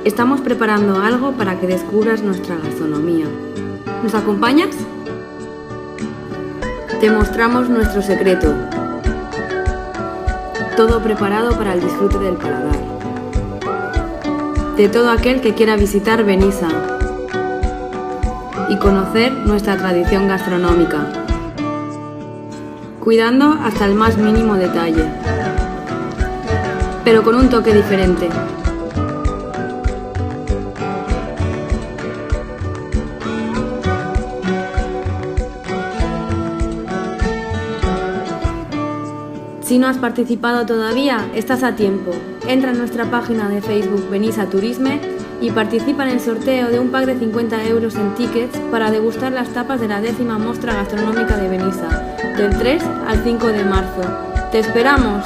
Estamos preparando algo para que descubras nuestra gastronomía. ¿Nos acompañas? Te mostramos nuestro secreto. Todo preparado para el disfrute del paladar. De todo aquel que quiera visitar Benissa y conocer nuestra tradición gastronómica, cuidando hasta el más mínimo detalle, pero con un toque diferente. Si no has participado todavía, estás a tiempo. Entra en nuestra página de Facebook Benissa Turisme y participa en el sorteo de un pack de 50 euros en tickets para degustar las tapas de la 10ª Mostra Gastronómica de Benissa, del 3 al 5 de marzo. ¡Te esperamos!